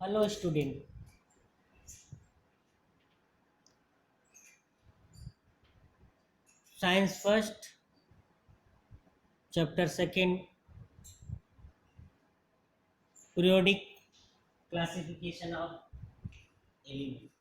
Hello student. Science first, chapter second, periodic classification of elements.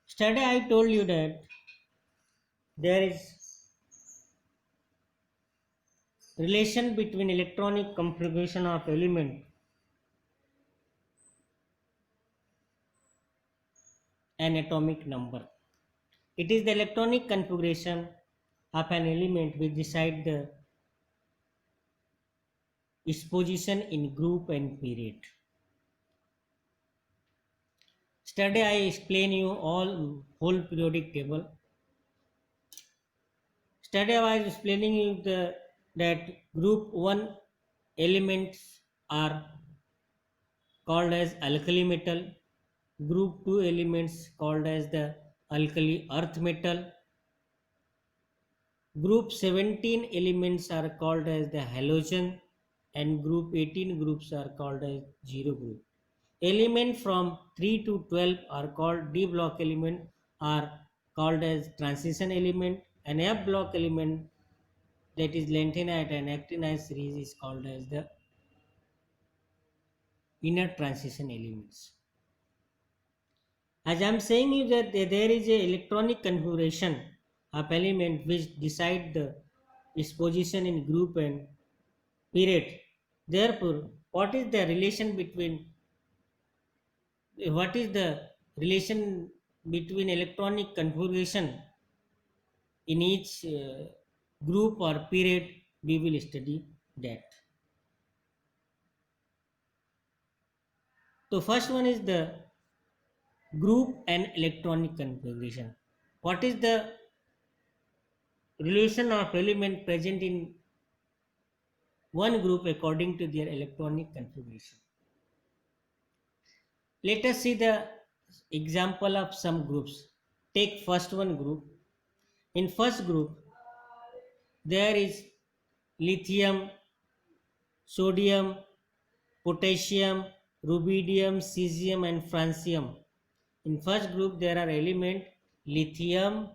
Yesterday I told you that there is relation between electronic configuration of element and atomic number. It is the electronic configuration of an element which decide its position in group and period. Yesterday I explain you all whole periodic table. Yesterday I was explaining you that group 1 elements are called as alkali metal, group 2 elements called as the alkali earth metal, group 17 elements are called as the halogen, and group 18 groups are called as zero group. Element from 3 to 12 are called D block element, are called as transition element, and F block element, that is lanthanide and actinide series, is called as the inner transition elements. As I am saying you that there is a electronic configuration of element which decide its position in group and period. Therefore, what is the relation between electronic configuration in each group or period? We will study that. So first one is the group and electronic configuration. What is the relation of element present in one group according to their electronic configuration? Let us see the example of some groups. Take first one group. In first group, there is lithium, sodium, potassium, rubidium, cesium, and francium. In first group, there are elements lithium,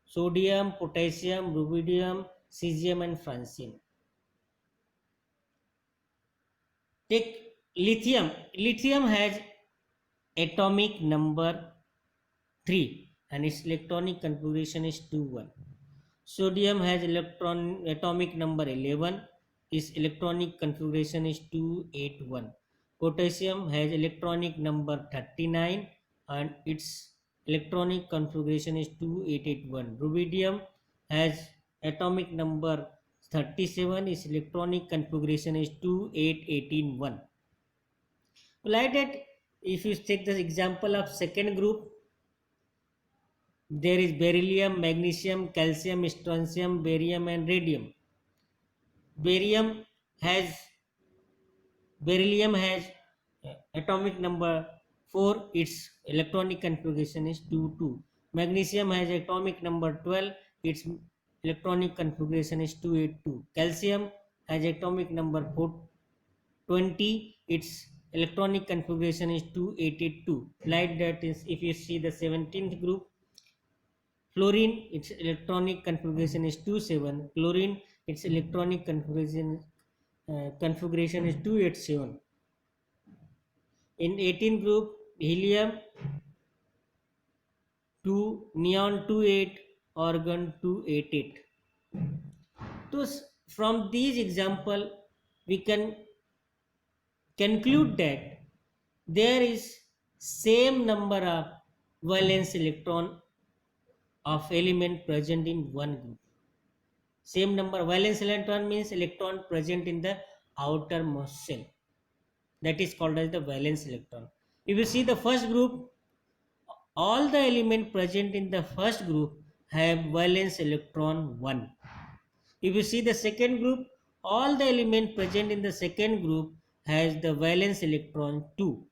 sodium, potassium, rubidium, cesium, and francium. Take lithium. Lithium has atomic number 3 and its electronic configuration is 2 1. Sodium has atomic number 11, its electronic configuration is 2 8 1. Potassium has electronic number 39 and its electronic configuration is 2 8 8 1. Rubidium has atomic number 37, its electronic configuration is 2 8 18 1. Like that, if you take the example of second group, there is beryllium, magnesium, calcium, strontium, barium, and radium. Barium has Beryllium has atomic number 4, its electronic configuration is 2 2. Magnesium has atomic number 12, its electronic configuration is 2 8 2. Calcium has atomic number 20, its electronic configuration is 2 8 8 2. Like that is, if you see the 17th group, fluorine, its electronic configuration is 2 7. Chlorine, its electronic configuration is 2 8 7. In 18 group, helium 2, neon 28, argon 2 8 8. So from these example, we can conclude that there is same number of valence electron of element present in one group. Same number valence electron means electron present in the outermost shell. That is called as the valence electron. If you see the first group, all the elements present in the first group have valence electron 1. If you see the second group, all the elements present in the second group has the valence electron 2.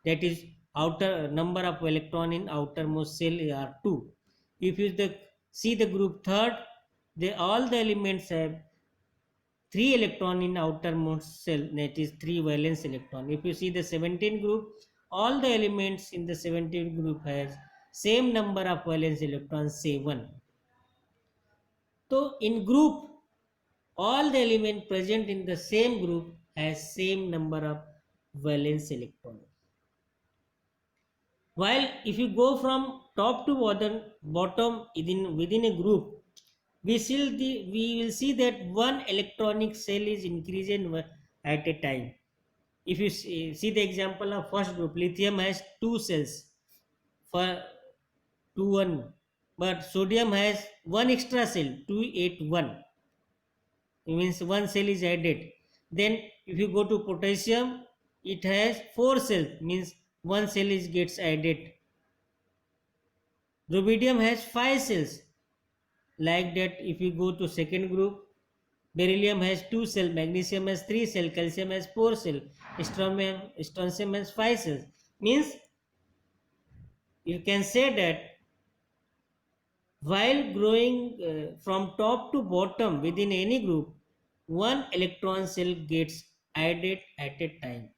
That is outer number of electron in outermost shell are 2. If you see the group third, all the elements have 3 electron in outermost shell, that is 3 valence electron. If you see the 17 group, all the elements in the 17 group has same number of valence electrons, 7. So in group, all the elements present in the same group has same number of valence electrons. While if you go from top to bottom within a group, we will see that one electronic cell is increasing at a time. If you see the example of first group, lithium has 2 cells for 2 1, but sodium has one extra cell, 2 8 1. It means one cell is added. Then if you go to potassium, it has 4 cells, means one cell is gets added. Rubidium has 5 cells. Like that, if you go to second group, beryllium has 2 cells, magnesium has 3 cells, calcium has 4 cells, strontium has 5 cells. Means you can say that while growing from top to bottom within any group, one electron cell gets added at a time.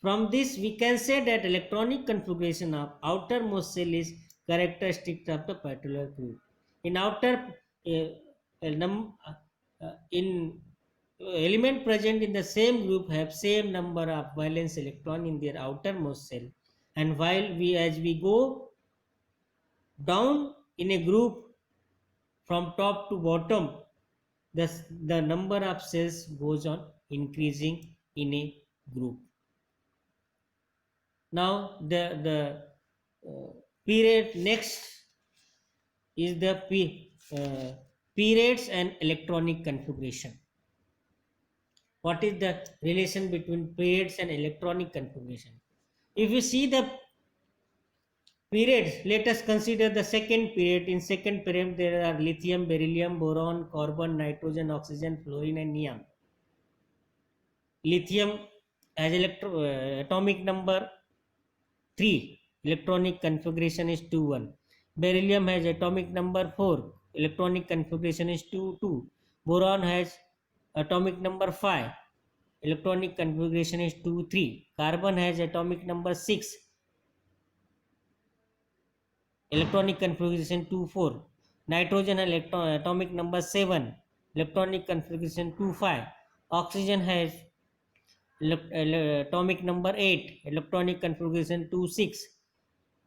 From this, we can say that electronic configuration of outermost cell is characteristic of the particular group. In in element present in the same group have same number of valence electron in their outermost cell, and while as we go down in a group from top to bottom, the number of cells goes on increasing in a group. Now the period next is the periods and electronic configuration. What is the relation between periods and electronic configuration? If you see the periods, let us consider the second period. In second period, there are lithium, beryllium, boron, carbon, nitrogen, oxygen, fluorine, and neon. Lithium has atomic number 3. Electronic configuration is 2 1. Beryllium has atomic number 4. Electronic configuration is 2 2. Boron has atomic number 5. Electronic configuration is 2 3. Carbon has atomic number 6. Electronic configuration 2 4. Nitrogen has atomic number 7. Electronic configuration 2 5. Oxygen has atomic number 8. Electronic configuration 2 6.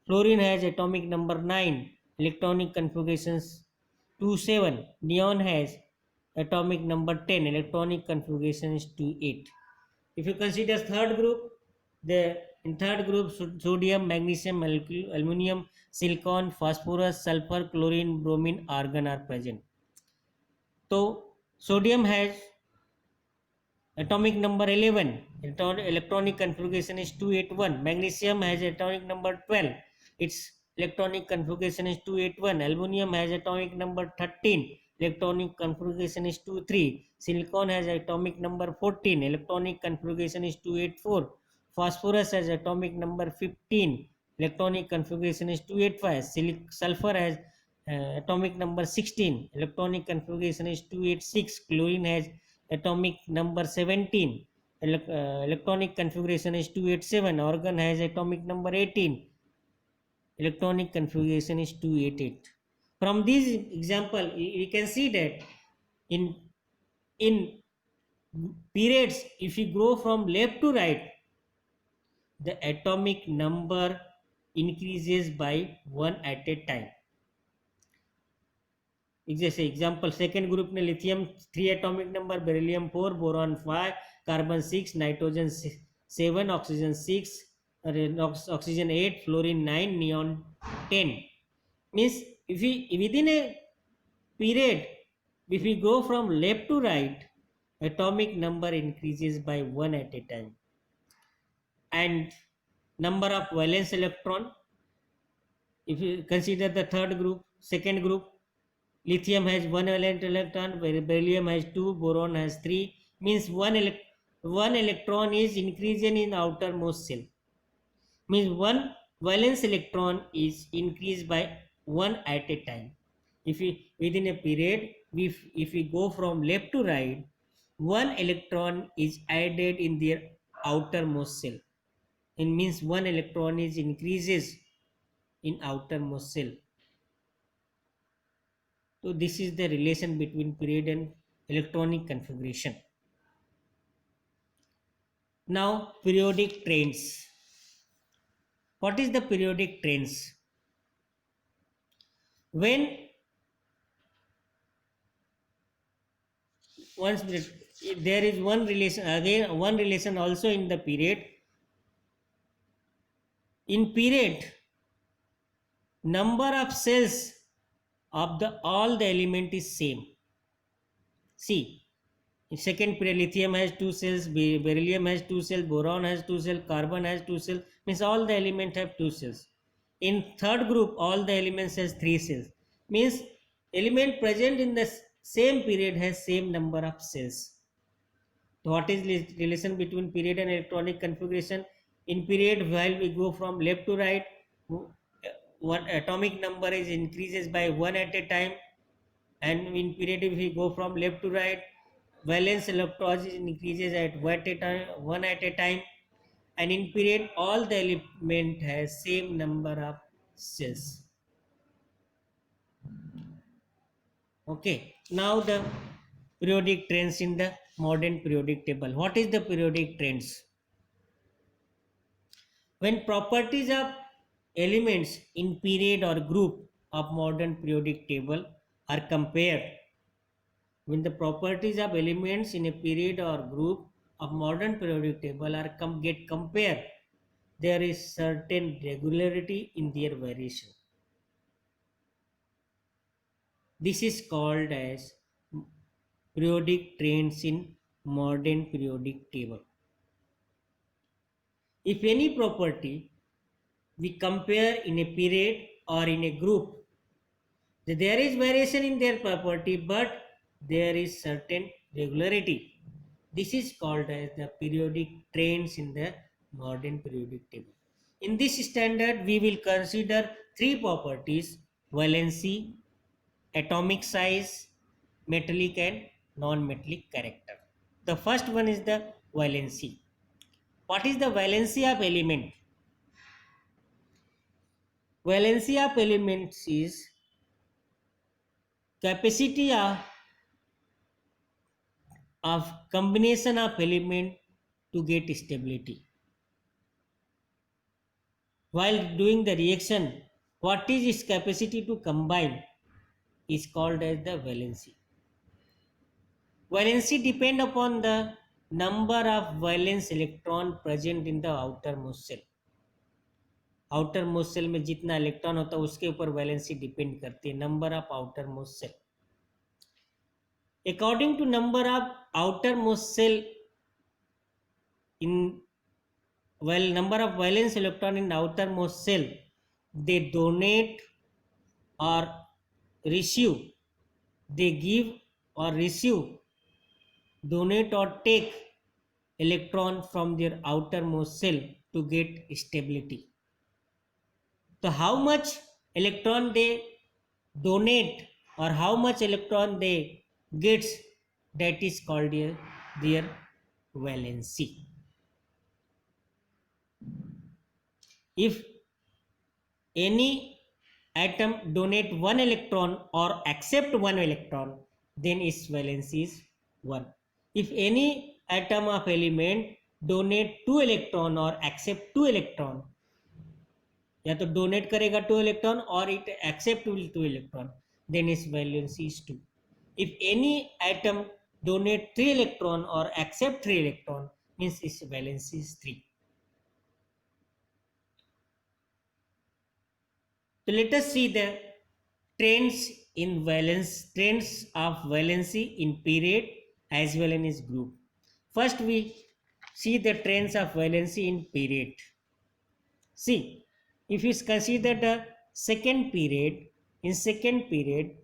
Fluorine has atomic number 9. Electronic configurations 2 7. Neon has atomic number 10. Electronic configuration is 2 8. If you consider third group, in third group sodium, magnesium, aluminum, silicon, phosphorus, sulfur, chlorine, bromine, argon are present. So sodium has atomic number 11. Electronic configuration is 281. Magnesium has atomic number 12. Its electronic configuration is 281. Aluminum has atomic number 13. Electronic configuration is 23. Silicon has atomic number 14. Electronic configuration is 284. Phosphorus has atomic number 15. Electronic configuration is 285. Sulfur has atomic number 16. Electronic configuration is 286. Chlorine has atomic number 17. Electronic configuration is 287. Argon has atomic number 18. Electronic configuration is 288. From this example, we can see that in periods, if you go from left to right, the atomic number increases by 1 at a time. जैसे example second group में lithium 3 atomic number, beryllium 4, boron 5, carbon 6, nitrogen 7, oxygen 6, oxygen 8, fluorine 9, neon 10. Means if we within a period, if we go from left to right, atomic number increases by 1 at a time. And number of valence electron, if you consider the third group, second group, lithium has 1 valence electron, beryllium has 2, boron has 3, means one electron is increasing in outermost shell. Means one valence electron is increased by 1 at a time. If we within a period, if we go from left to right, one electron is added in their outermost shell. It means one electron is increases in outermost shell. So this is the relation between period and electronic configuration. Now periodic trains. What is the periodic trains? When once there is one relation, again one relation also in the period. In period, number of cells of the all the element is same. See, in second period, lithium has two cells, beryllium has two cells, boron has two cells, carbon has two cells. Means all the elements have two cells. In third group, all the elements has three cells. Means element present in the same period has same number of cells. So what is relation between period and electronic configuration? In period, while we go from left to right, one atomic number is increases by one at a time, and in period if we go from left to right, valence electrons increases at one at a time, and in period all the element has same number of cells. Okay, now the periodic trends in the modern periodic table. What is the periodic trends? When properties of elements in period or group of modern periodic table are compared, when the properties of elements in a period or group of modern periodic table are get compared, there is certain regularity in their variation. This is called as periodic trends in modern periodic table. If any property we compare in a period or in a group, there is variation in their property, but there is certain regularity. This is called as the periodic trends in the modern periodic table. In this standard, we will consider three properties: valency, atomic size, metallic and non-metallic character. The first one is the valency. What is the valency of element? Valency of elements is capacity of combination of element to get stability. While doing the reaction, what is its capacity to combine is called as the valency. Valency depend upon the number of valence electron present in the outermost shell. outermost shell में जितना electron होता है उसके ऊपर valency depend करती है, number of outermost shell. According to number of outermost shell in number of valence electron in outermost shell, they donate or receive, they give or receive, donate or take electron from their outermost shell to get stability. So how much electron they donate or how much electron they gets, that is called their valency. If any atom donate one electron or accept one electron, then its valency is 1. If any atom of element donate 2 electron or accept 2 electron, या तो donate करेगा 2 electron or it accept 2 electron, then its valency is 2. If any atom donate 3 electron or accept 3 electron, means its valency is 3. So let us see the trends of valency in period as well as group. First we see the trends of valency in period. See, if you consider the second period, in second period,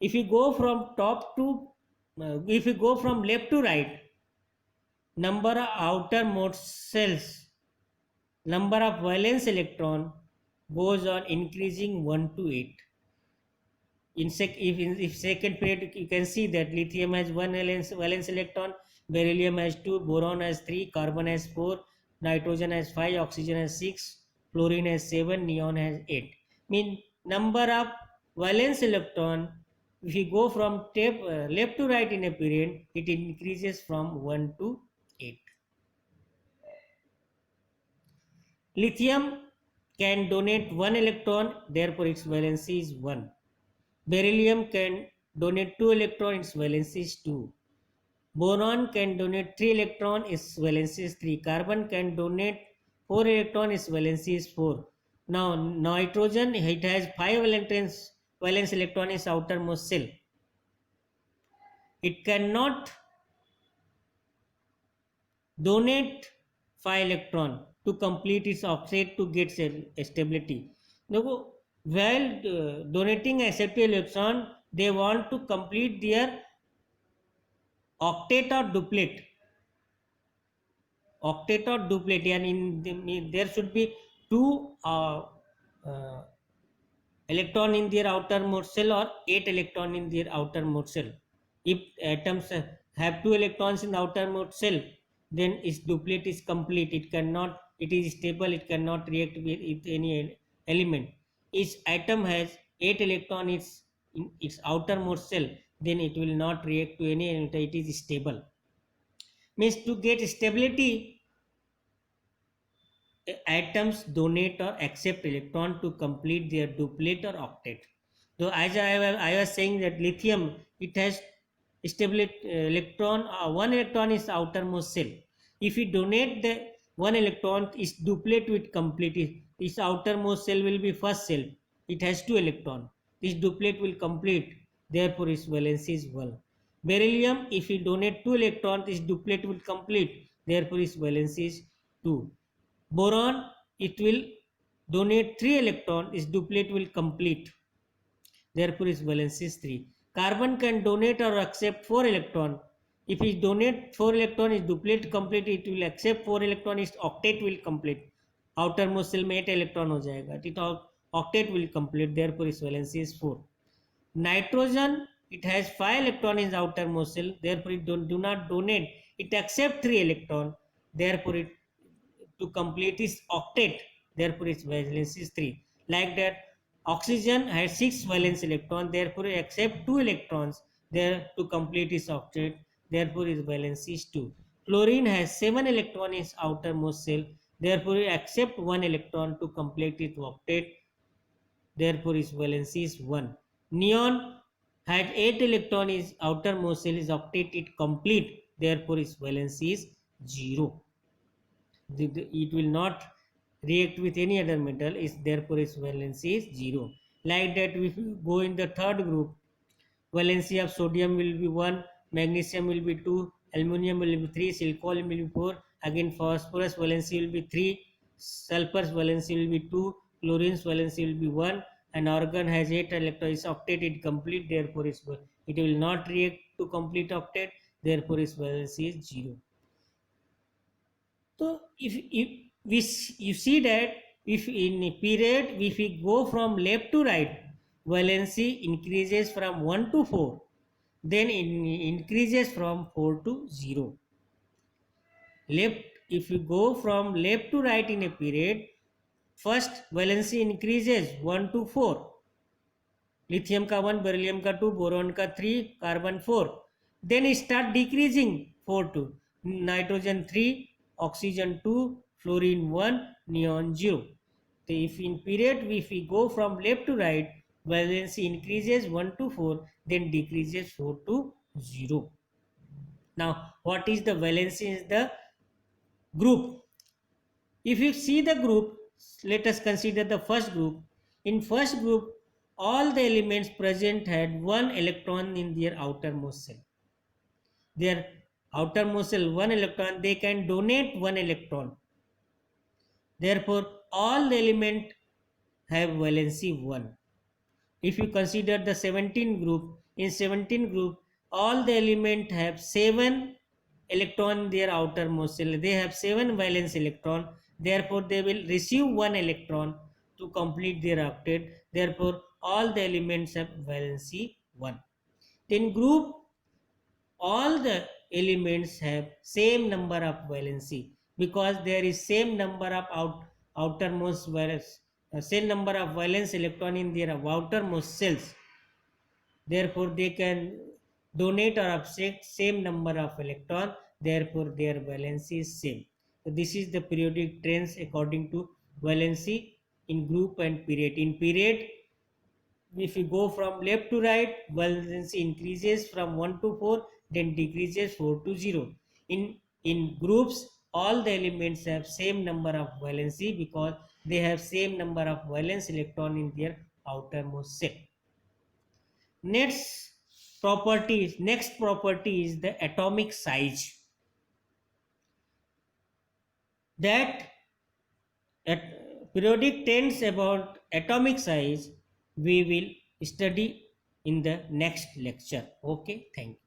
if you go from if you go from left to right, number of outermost cells, number of valence electron goes on increasing 1 to 8. if second period, you can see that lithium has one valence electron, beryllium has two, boron has three, carbon has four, nitrogen has five, oxygen has six, fluorine has seven, neon has eight. Mean number of valence electron, if you go from left to right in a period, it increases from 1 to 8. Lithium can donate one electron, therefore its valency is 1. Beryllium can donate 2 electrons, its valency is 2. Boron can donate 3 electrons, its valency is 3. Carbon can donate 4 electrons, its valency is 4. Now nitrogen, it has 5 valence electrons in its outermost shell. It cannot donate 5 electron to complete its octet to get stability. Now, while donating accepted electron, they want to complete their octet or duplet. Octet or duplet, and there should be 2 electron in their outermost shell or 8 electron in their outermost shell. If atoms have 2 electrons in the outermost shell, then its duplet is complete. It is stable, it cannot react with any element. Each atom has 8 electrons in its outermost shell, then it will not react to any element, it is stable. Means to get stability, atoms donate or accept electron to complete their duplet or octet. So as I was saying that lithium, it has stable electron, one electron is outermost shell. If you donate the one electron, its duplet will complete. Its outermost shell will be first shell. It has 2 electron. This duplet will complete. Therefore, its valency is 1. Beryllium, if you donate 2 electrons, its duplet will complete. Therefore, its valency is 2. Boron, it will donate 3 electrons, its duplet will complete. Therefore, its valency is 3. Carbon can donate or accept 4 electrons. If it donate 4 electrons, its duplet complete, it will accept 4 electrons, its octet will complete. Outermost shell में 8 electron हो जाएगा. It octet will complete. Therefore, its valency is 4. Nitrogen, it has 5 electrons in the outermost shell. Therefore, it do not donate. It accepts 3 electrons. Therefore, it to complete its octet. Therefore, its valence is 3. Like that, oxygen has 6 valence electrons. Therefore, it accepts 2 electrons there to complete its octet. Therefore, its valence is 2. Fluorine has 7 electrons in its outermost shell. Therefore, it accepts 1 electron to complete its octet. Therefore, its valence is 1. Neon had 8 electrons in its outermost shell. Its octet it complete. Therefore, its valence is 0. It will not react with any other metal, therefore its valency is 0. Like that, if we go in the third group, valency of sodium will be 1, magnesium will be 2, aluminum will be 3, silicon will be 4, again phosphorus valency will be 3, sulfur's valency will be 2, chlorine's valency will be 1, and argon has 8 electrons, octet it complete, therefore it will not react to complete octet, therefore its valency is 0. So if you see that if in a period, if we go from left to right, valency increases from 1 to 4, then it increases from 4 to 0. If you go from left to right in a period, first valency increases 1 to 4. Lithium का 1, beryllium का 2, boron का 3, carbon 4. Then it start decreasing 4 to nitrogen 3, oxygen 2, fluorine 1, neon 0. So if in period, if we go from left to right, valency increases 1 to 4, then decreases 4 to 0. Now, what is the valency in the group? If you see the group, let us consider the first group. In first group, all the elements present had 1 electron in their outermost shell. Their outermost shell 1 electron, they can donate 1 electron. Therefore, all the elements have valency 1. If you consider the 17 group, in 17 group, all the elements have 7 electron in their outermost shell. They have 7 valence electron. Therefore, they will receive 1 electron to complete their octet. Therefore, all the elements have valency 1. In group, all the elements have same number of valency, because there is same number of outermost valence, same number of valence electron in their outermost cells. Therefore, they can donate or abstract same number of electron. Therefore, their valency is same. So this is the periodic trends according to valency in group and period. In period, if you go from left to right, valency increases from 1 to 4, then decreases 4 to 0. In groups, all the elements have same number of valency, because they have same number of valence electron in their outermost cell. Next property is the atomic size. That periodic trends about atomic size we will study in the next lecture. Okay, thank you.